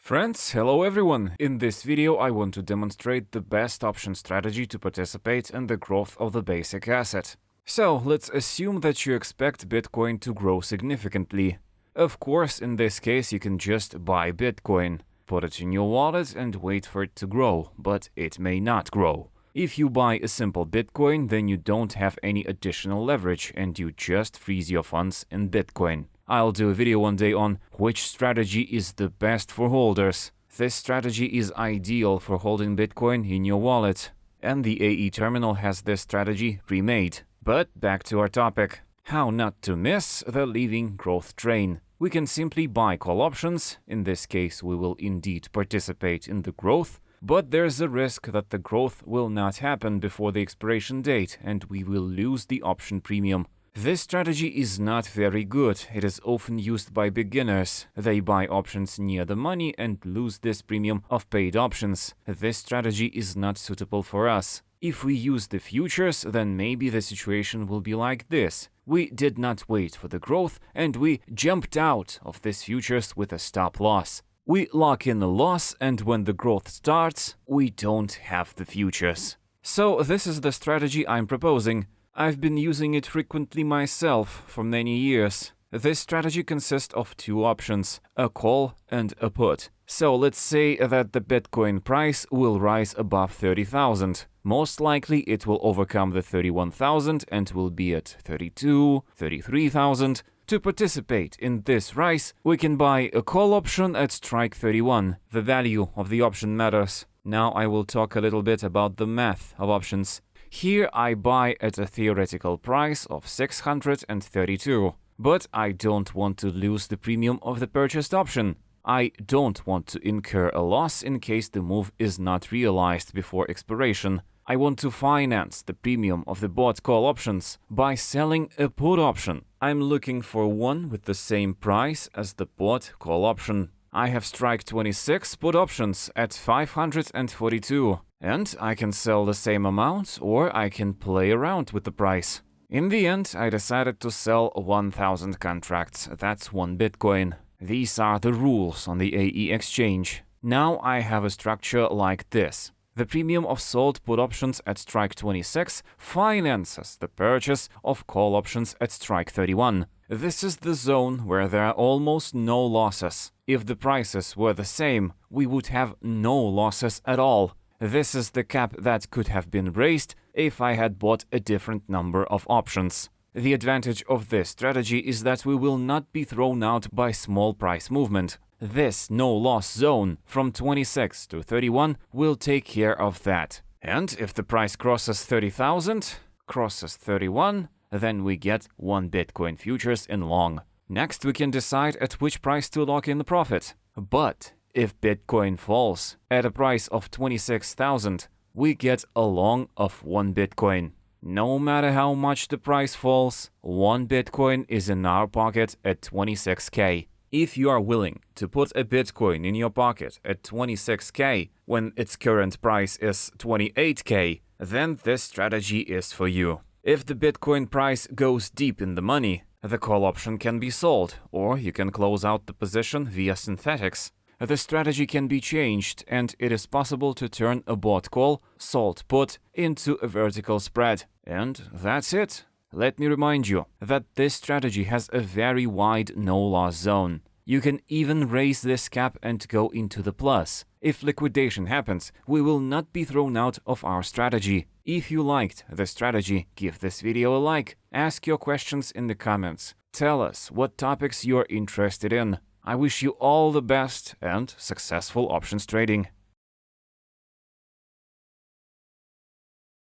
Friends, hello everyone! In this video I want to demonstrate the best option strategy to participate in the growth of the basic asset. So let's assume that you expect Bitcoin to grow significantly. Of course, in this case you can just buy Bitcoin, put it in your wallet and wait for it to grow, but it may not grow. If you buy a simple Bitcoin, then you don't have any additional leverage and you just freeze your funds in Bitcoin. I'll do a video one day on which strategy is the best for holders. This strategy is ideal for holding Bitcoin in your wallet, and the AE terminal has this strategy pre-made. But back to our topic. How not to miss the leaving growth train. We can simply buy call options. In this case, we will indeed participate in the growth, but there's a risk that the growth will not happen before the expiration date and we will lose the option premium. This strategy is not very good. It is often used by beginners. They buy options near the money and lose this premium of paid options. This strategy is not suitable for us. If we use the futures, then maybe the situation will be like this. We did not wait for the growth and we jumped out of this futures with a stop loss. We lock in a loss, and when the growth starts, we don't have the futures. So this is the strategy I'm proposing. I've been using it frequently myself for many years. This strategy consists of two options, a call and a put. So let's say that the Bitcoin price will rise above 30,000. Most likely it will overcome the 31,000 and will be at 32, 33,000. To participate in this rise, we can buy a call option at strike 31. The value of the option matters. Now I will talk a little bit about the math of options. Here I buy at a theoretical price of 632, but I don't want to lose the premium of the purchased option. I don't want to incur a loss in case the move is not realized before expiration. I want to finance the premium of the bought call options by selling a put option. I'm looking for one with the same price as the bought call option. I have strike 26 put options at 542. And I can sell the same amount, or I can play around with the price. In the end, I decided to sell 1,000 contracts, that's 1 Bitcoin. These are the rules on the AE exchange. Now I have a structure like this. The premium of sold put options at strike 26 finances the purchase of call options at strike 31. This is the zone where there are almost no losses. If the prices were the same, we would have no losses at all. This is the cap that could have been raised if I had bought a different number of options. The advantage of this strategy is that we will not be thrown out by small price movement. This no-loss zone from 26 to 31 will take care of that. And if the price crosses 30,000, crosses 31, then we get 1 Bitcoin futures in long. Next we can decide at which price to lock in the profit. But if Bitcoin falls at a price of 26,000, we get a long of 1 Bitcoin. No matter how much the price falls, 1 Bitcoin is in our pocket at 26k. If you are willing to put a Bitcoin in your pocket at 26k when its current price is 28k, then this strategy is for you. If the Bitcoin price goes deep in the money, the call option can be sold, or you can close out the position via synthetics. The strategy can be changed, and it is possible to turn a bought call, sold put, into a vertical spread. And that's it. Let me remind you that this strategy has a very wide no-loss zone. You can even raise this cap and go into the plus. If liquidation happens, we will not be thrown out of our strategy. If you liked the strategy, give this video a like. Ask your questions in the comments. Tell us what topics you're interested in. I wish you all the best and successful options trading.